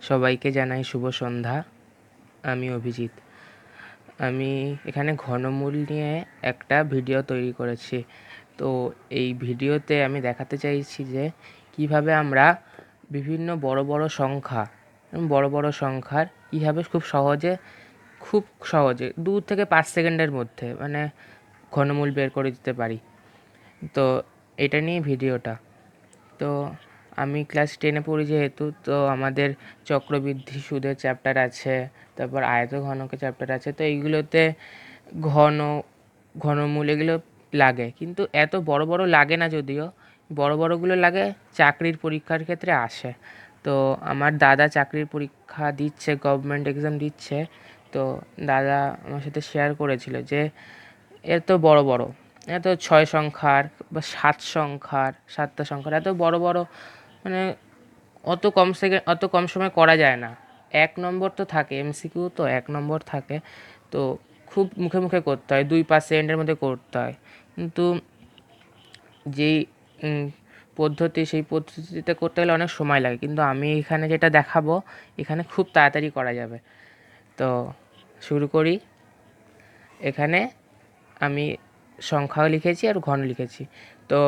সবাইকে জানাই শুভ সন্ধ্যা। আমি অভিজিৎ। আমি এখানে ঘনমূল নিয়ে একটা ভিডিও তৈরি করেছি। তো এই ভিডিওতে আমি দেখাতে চাইছি যে কিভাবে আমরা বিভিন্ন বড় বড় সংখ্যার কীভাবে খুব সহজে 2 থেকে 5 সেকেন্ডের মধ্যে ঘনমূল বের করে দিতে পারি। তো এটা নিয়ে ভিডিওটা। তো আমি ক্লাস 10-এ পড়ি যেহেতু, তো আমাদের চক্রবৃদ্ধি সুদের চ্যাপ্টার আছে, তারপর আয়তঘনকের চ্যাপ্টার আছে। তো এইগুলোতে ঘন ঘনমূল এগুলো লাগে, কিন্তু এত বড় বড় লাগে না। যদিও বড়গুলো লাগে চাকরির পরীক্ষার ক্ষেত্রে আসে। তো আমার দাদা চাকরির পরীক্ষা দিচ্ছে, গভর্নমেন্ট এক্সাম দিচ্ছে। তো দাদা আমার সাথে শেয়ার করেছিল যে এত বড় এত 6 সংখ্যার বা 7টা সংখ্যার এত বড় মানে অত কম সময় করা যায় না। 1 নম্বর তো থাকে, এমসিকিউ তো 1 নম্বর থাকে। তো খুব মুখে মুখে করতে হয়, 2-5 সেকেন্ডের মধ্যে করতে হয়। কিন্তু যেই সেই পদ্ধতিতে করতে গেলে অনেক সময় লাগে, কিন্তু আমি এখানে যেটা দেখাবো এখানে খুব তাড়াতাড়ি করা যাবে। তো শুরু করি। এখানে আমি সংখ্যাও লিখেছি আর ঘন লিখেছি। তো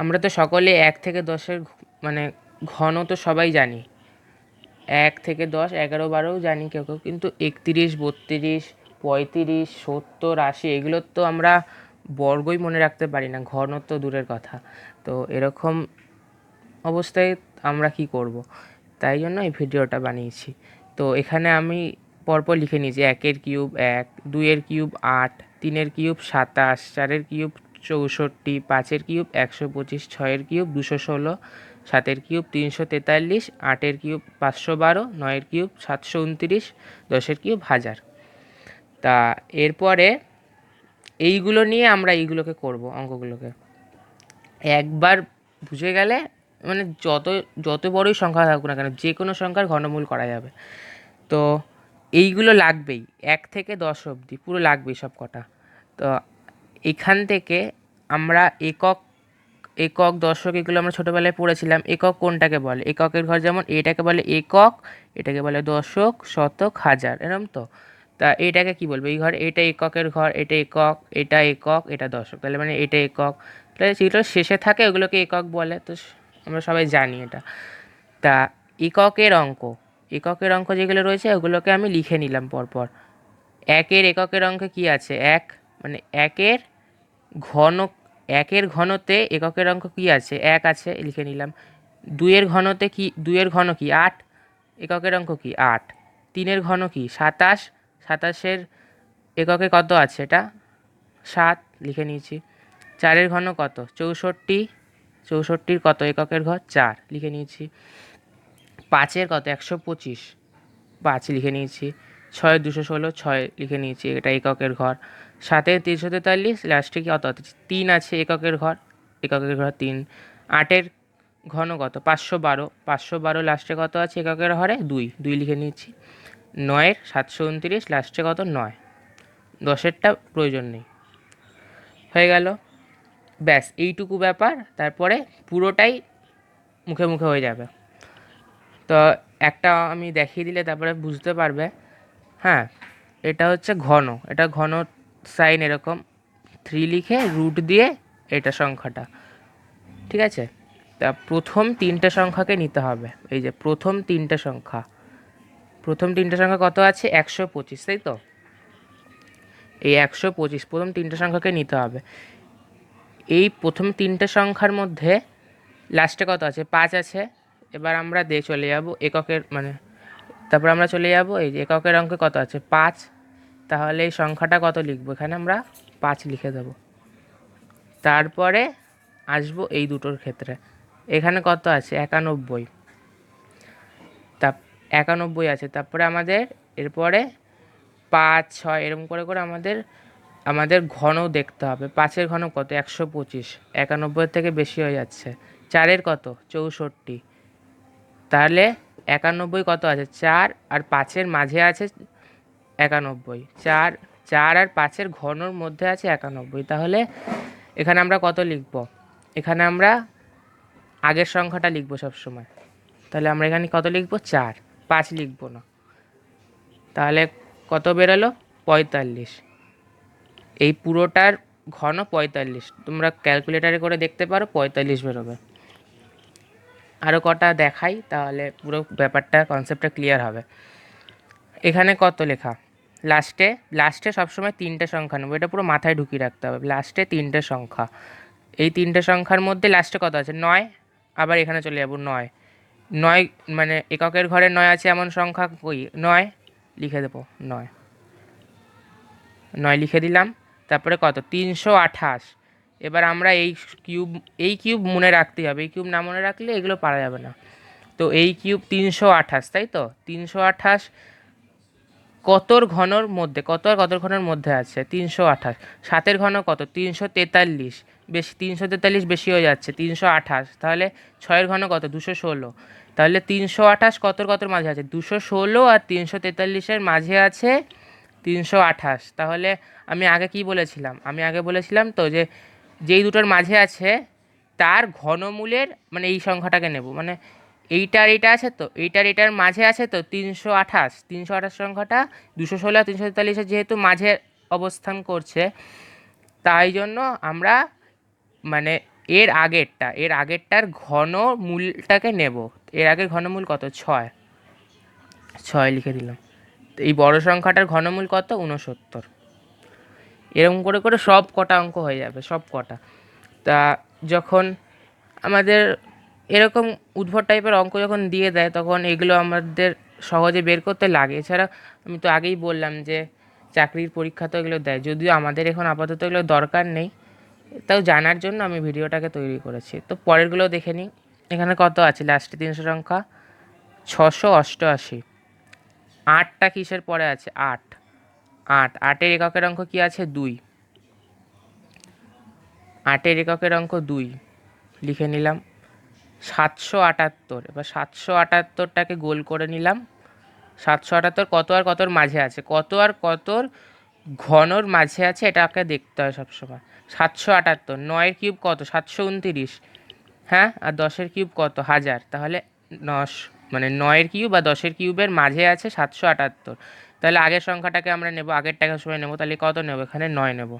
আমরা তো সকলে 1 থেকে 10-এর ঘন তো সবাই জানি। 1 থেকে 10, 11, 12ও জানি কেউ কেউ, কিন্তু 31, 32, 35, 70, 80 এগুলোর তো আমরা বর্গই মনে রাখতে পারি না, ঘন তো দূরের কথা। তো এরকম অবস্থায় আমরা কি করব? তাই জন্য এই ভিডিওটা বানিয়েছি। তো এখানে আমি পরপর লিখে নিয়েছি 1-এর কিউব 1, 2-এর কিউব 8, 3-এর কিউব 27, 4-এর কিউব 64, 5-এর কিউব 125, 6-এর কিউব 216, 7-এর কিউব 343, 8-এর কিউব 512, 9-এর কিউব 729, 10-এর কিউব 1000। তা এরপরে এইগুলো নিয়ে আমরা এইগুলোকে করব, অঙ্কগুলোকে একবার বুঝে গেলে যত বড়ই সংখ্যা থাকুক না কেন, যে কোনো সংখ্যার ঘনমূল করা যাবে। তো এইগুলো লাগবেই, 1 থেকে 10 অবধি পুরো লাগবেই সব কটা। তো এখান থেকে আমরা একক দশক এগুলো আমরা ছোটোবেলায় পড়েছিলাম। একক কোনটাকে বলে? এককের ঘর যেমন এটাকে বলে একক, এটাকে বলে দশক, শতক, হাজার, এরকম তো। তা এটাকে কি বলবো? এই ঘর এটা এককের ঘর, এটা একক, এটা দশক। তাহলে এটা একক। তাহলে যেগুলো শেষে থাকে ওগুলোকে একক বলে। তো আমরা সবাই জানি এটা। তা একের অঙ্ক যেগুলো রয়েছে ওগুলোকে আমি লিখে নিলাম পরপর। একের অঙ্কে কি আছে? একের ঘন, একের ঘনতে এককের অঙ্ক কি আছে? 1 আছে, লিখে নিলাম। 2-এর ঘন কি? 8, এককের অঙ্ক কি? 8। 3-এর ঘন কি? 27, 27-এর এককে কত আছে? এটা 7, লিখে নিয়েছি। 4-এর ঘন কত? 64, 64-র কত এককের ঘর? 4, লিখে নিয়েছি। 5-এর কত? 125, 5, লিখে নিয়েছি। 6-এর 216, 6, লিখে নিয়েছি, এটা এককের ঘর। 7-এর 343, লাস্টে কি কত আছে? 3 আছে, এককের ঘর 3। 8-এর ঘন কত? 512, 512, লাস্টে কত আছে এককের ঘরে? 2, 2, লিখে নিচ্ছি। 9-এর 729, লাস্টে কত? 9। 10-এরটা প্রয়োজন নেই। হয়ে গেল, ব্যাস এইটুকু ব্যাপার। তারপরে পুরোটাই মুখে মুখে হয়ে যাবে। তো একটা আমি দেখিয়ে দিলে তারপরে বুঝতে পারবে। হ্যাঁ, এটা হচ্ছে ঘন, এটা ঘন সাইন এরকম 3 লিখে রুট দিয়ে এটা সংখ্যাটা, ঠিক আছে? তা প্রথম 3টে সংখ্যাকে নিতে হবে। এই যে প্রথম 3টে সংখ্যা কত আছে? 125, তাই তো? এই 125 প্রথম 3টে সংখ্যাকে নিতে হবে। এই প্রথম 3টে সংখ্যার মধ্যে লাস্টে কত আছে? 5 আছে। এবার আমরা চলে যাব এককের তারপর আমরা চলে যাব এই যে এককের অঙ্কে কত আছে? 5। তাহলে এই সংখ্যাটা কত লিখবো? এখানে আমরা 5 লিখে দেব। তারপরে আসবো এই দুটোর ক্ষেত্রে। এখানে কত আছে? 91। তা 91 আছে। তারপরে আমাদের এরপরে 5, 6 এরকম করে করে আমাদের ঘনও দেখতে হবে। 5-এর ঘন কত? 125, 91 থেকে বেশি হয়ে যাচ্ছে। 4-এর কত? 64। তাহলে 91 কত আছে? 4 আর 5-এর মাঝে আছে 91। 4 আর 5-এর ঘনর মধ্যে আছে 91। তাহলে এখানে আমরা কত লিখব? এখানে আমরা আগের সংখ্যাটা লিখব সবসময়। তাহলে আমরা এখানে কত লিখব? 4। 5 লিখবো না। তাহলে কত বেরোলো? 45। এই পুরোটার ঘন 45, তোমরা ক্যালকুলেটারে করে দেখতে পারো, 45 বেরোবে। আরও কটা দেখাই, তাহলে পুরো ব্যাপারটা কনসেপ্টটা ক্লিয়ার হবে। এখানে কত লেখা? লাস্টে সবসময় 3টে সংখ্যা নেবো, এটা পুরো মাথায় ঢুকিয়ে রাখতে হবে। লাস্টে 3টে সংখ্যা, এই 3টে সংখ্যার মধ্যে লাস্টে কত আছে? 9। আবার এখানে চলে যাবো 9। 9 মানে এককের ঘরে 9 আছে এমন সংখ্যা কই? 9 লিখে দেবো। 9 লিখে দিলাম। তারপরে কত? 328। এবার আমরা এই কিউব মনে রাখতেই হবে, এই কিউব না মনে রাখলে এগুলো পারা যাবে না। তো এই কিউব 328, তাই তো? 328 কতর ঘনর মধ্যে, কত আর কতর ঘনের মধ্যে আছে? 328। 7-এর ঘন কত? 343। বেশি, 343 বেশি হয়ে যাচ্ছে, 328। তাহলে 6-এর ঘন কত? 216। তাহলে 328 কতর কতর মাঝে আছে? 216 আর 343-এর মাঝে আছে 328। তাহলে আমি আগে কি বলেছিলাম? আমি আগে বলেছিলাম তো যে যেই দুটোর মাঝে আছে তার ঘনমূলের মানে এই সংখ্যাটাকে নেব, মানে এইটার এটা আছে তো, এটার মাঝে আছে তো 328 সংখ্যাটা 216 আর 343-এর যেহেতু মাঝে অবস্থান করছে, তাই জন্য আমরা মানে এর আগেরটার ঘনমূলটাকে নেব। এর আগের ঘনমূল কত? 6। 6 লিখে দিলাম। তো এই বড় সংখ্যাটার ঘনমূল কত? 69। এরকম করে করে সব কটা অঙ্ক হয়ে যাবে, সব কটা। তা যখন আমাদের এরকম উদ্ভট টাইপের অঙ্ক যখন দিয়ে দেয়, তখন এগুলো আমাদের সহজে বের করতে লাগে। এছাড়া আমি তো আগেই বললাম যে চাকরির পরীক্ষা তো এগুলো দেয়, যদিও আমাদের এখন আপাতত এগুলো দরকার নেই, তাও জানার জন্য আমি ভিডিওটাকে তৈরি করেছি। তো পরেরগুলো দেখে নিই। এখানে কত আছে? লাস্টে 300 সংখ্যা 688। 8টা কিসের পরে আছে? 8। 8-এর এককের অঙ্ক কি আছে? 2। 8-এর এককের অঙ্ক 2 লিখে নিলাম। 778। এবার 778টাকে গোল করে নিলাম। 778 কত আর কতর মাঝে আছে? কত আর কতর ঘনর মাঝে আছে এটাকে দেখতে হয় সবসময়। 778, 9-এর কিউব কত? 729। হ্যাঁ, আর 10-এর কিউব কত? 1000। তাহলে 9-এর কিউব বা 10-এর কিউবের মাঝে আছে 778। তাহলে আগের সংখ্যাটাকে আমরা নেব, আগেরটাকে সময় নেব। তাহলে কত নেব? এখানে 9 নেব।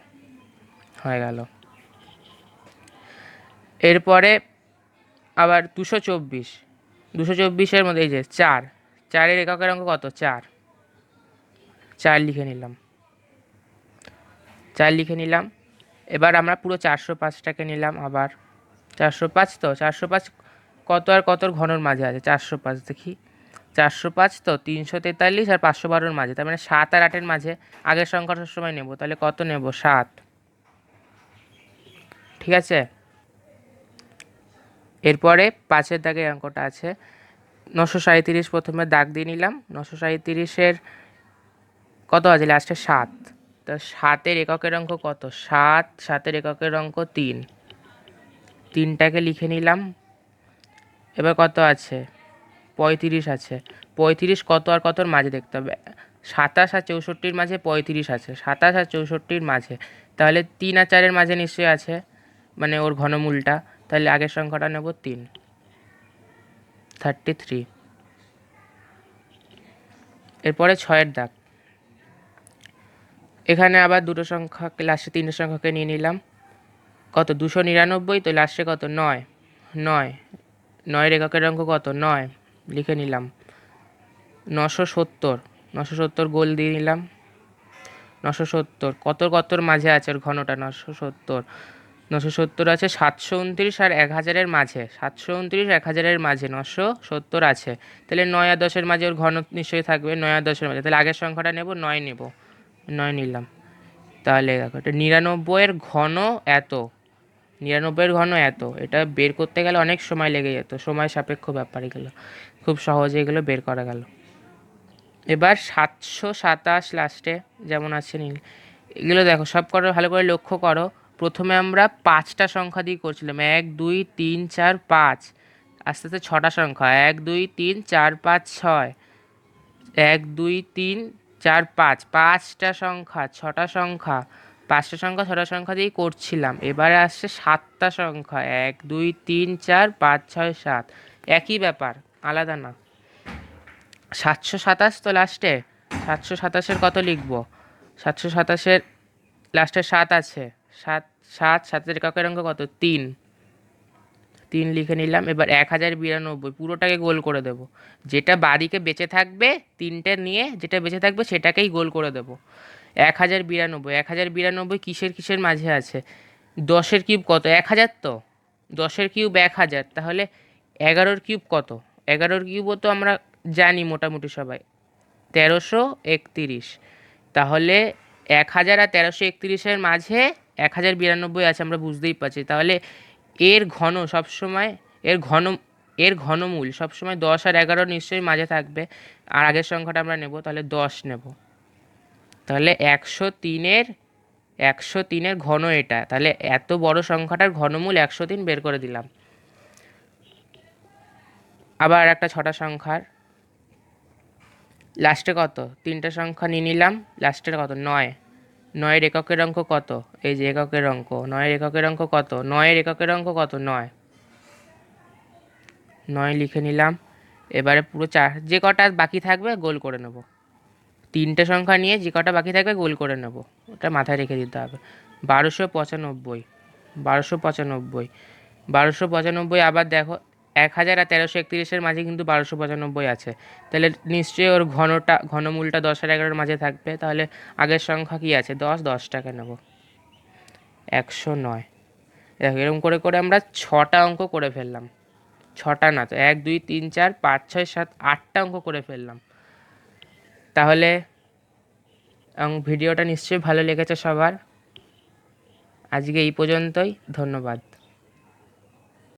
হয়ে গেল। এরপরে আবার 224। 224-এর মধ্যে এই যে 4। 4-এর এককের অঙ্ক কত? 4। 4 লিখে নিলাম। 4 লিখে নিলাম। এবার আমরা পুরো 405টাকে নিলাম আবার। 405 তো, 405 কত আর কতর ঘনর মাঝে আছে? 405 দেখি। 405 তো 343 আর 512-র মাঝে, তার মানে 7 আর 8-এর মাঝে। আগের সংখ্যাটা সময় নেব, তাহলে কত নেব? 7। ঠিক আছে। এরপরে 5-এর দাগে অঙ্কটা আছে 937। প্রথমে দাগ দিয়ে নিলাম। 937-এর কত আছে? লাস্টে 7। তো 7-এর এককের অঙ্ক কত? 7। 7-এর এককের অঙ্ক 3। 3টাকে লিখে নিলাম। এবার কত আছে? 35 আছে। 35 কত আর কতর মাঝে দেখতে হবে? 27 আর 64-র মাঝে 35 আছে। 27 আর 64-র মাঝে, তাহলে 3 আর 4-এর মাঝে নিশ্চয়ই আছে, মানে ওর ঘনমূলটা। তাহলে আগের সংখ্যাটা নেব 3। 33। এরপরে 6-এর দাগ। এখানে আবার দুটো সংখ্যা, লাস্টে 3টে সংখ্যাকে নিয়ে নিলাম। কত? 299। তো লাস্টে কত? 9। 9। 9-এর এককের অঙ্ক কত? 9 লিখে নিলাম। 970। 970 গোল দিয়ে নিলাম। 970 কতর মাঝে আছে ওর ঘনটা? 970। 970 আছে 729 আর 1000-এর মাঝে। 729 1000-এর মাঝে 970 আছে। তাহলে 9 আর 10-এর মাঝে ওর ঘন নিশ্চয়ই থাকবে, 9 আর 10-এর মাঝে। তাহলে আগের সংখ্যাটা নেব, 9 নেব। 9 নিলাম। তাহলে দেখো, এটা 99-এর ঘন এত। 99-এর ঘন এত, এটা বের করতে গেলে অনেক সময় লেগে যেত, সময় সাপেক্ষ ব্যাপার এগুলো। খুব সহজে এগুলো বের করা গেল। এবার 727 লাস্টে যেমন আছে নীল। এগুলো দেখো সব কটা ভালো করে লক্ষ্য করো। প্রথমে আমরা 5টা সংখ্যা দিয়ে করছিলাম, 1 2 3 4 5। আস্তে আস্তে 6টা সংখ্যা, 1 2 3 4 5 6। 1 2 3 4 5, 5টা সংখ্যা, 6টা সংখ্যা। 5টা সংখ্যা 6টা সংখ্যা দিয়েই করছিলাম। এবারে আসছে 7টা সংখ্যা, 1 2 3 4 5 6 7। একই ব্যাপার, আলাদা না। 727 তো লাস্টে, 727-এর কত লিখবো? 727-এর লাস্টে 7 আছে, 7, 7, 7-এর এককের অঙ্ক কত? 3, 3 লিখে নিলাম। এবার 1092 পুরোটাকে গোল করে দেব। যেটা বাদিকে বেঁচে থাকবে 3টে নিয়ে, যেটা বেঁচে থাকবে সেটাকেই গোল করে দেব। 1092, 1092 কিসের কিসের মাঝে আছে? 10-এর কিউব কত? 1000 তো। 10-এর কিউব 1000, তাহলে 11-এর কিউব কত? 11-এর কিউবও তো আমরা জানি মোটামুটি সবাই, 1331। তাহলে 1000 আর 1331-এর মাঝে 1092 আছে, আমরা বুঝতেই পারছি। তাহলে এর ঘন সবসময়, এর ঘন, এর ঘনমূল সবসময় 10 আর 11 নিশ্চয়ই মাঝে থাকবে। আর আগের সংখ্যাটা আমরা নেব, তাহলে 10 নেব। তাহলে 103-এর ঘন এটা। তাহলে এত বড় সংখ্যাটার ঘনমূল 103 বের করে দিলাম। আবার একটা 6টা সংখ্যার লাস্টে কত? 3টে সংখ্যা নিয়ে নিলাম, লাস্টের কত? 9। 9-এর এককের অঙ্ক কত? এই যে এককের অঙ্ক, 9-এর এককের অঙ্ক কত? 9-এর এককের অঙ্ক কত? 9। 9 লিখে নিলাম। এবারে পুরো যে কটা বাকি থাকবে গোল করে নেব। 3টে সংখ্যা নিয়ে যে কটা বাকি থাকবে গোল করে নেব, ওটা মাথায় রেখে দিতে হবে। 1295, 1295, 1295। আবার দেখো 1000 আর 1331-এর মাঝে কিন্তু 1295 আছে। তাহলে নিশ্চয়ই ওর ঘনমূলটা 10 আর 11-এর মাঝে থাকবে। তাহলে আগের সংখ্যা কি আছে? 10, 10টাকে নেব। 109। দেখো এরকম করে করে আমরা 6টা অঙ্ক করে ফেললাম। 6টা না তো, 1, 2, 3, 4, 5, 6, 7, 8টা অঙ্ক করে ফেললাম। তাহলে ভিডিওটা নিশ্চয়ই ভালো লেগেছে সবার। আজকে এই পর্যন্তই, ধন্যবাদ।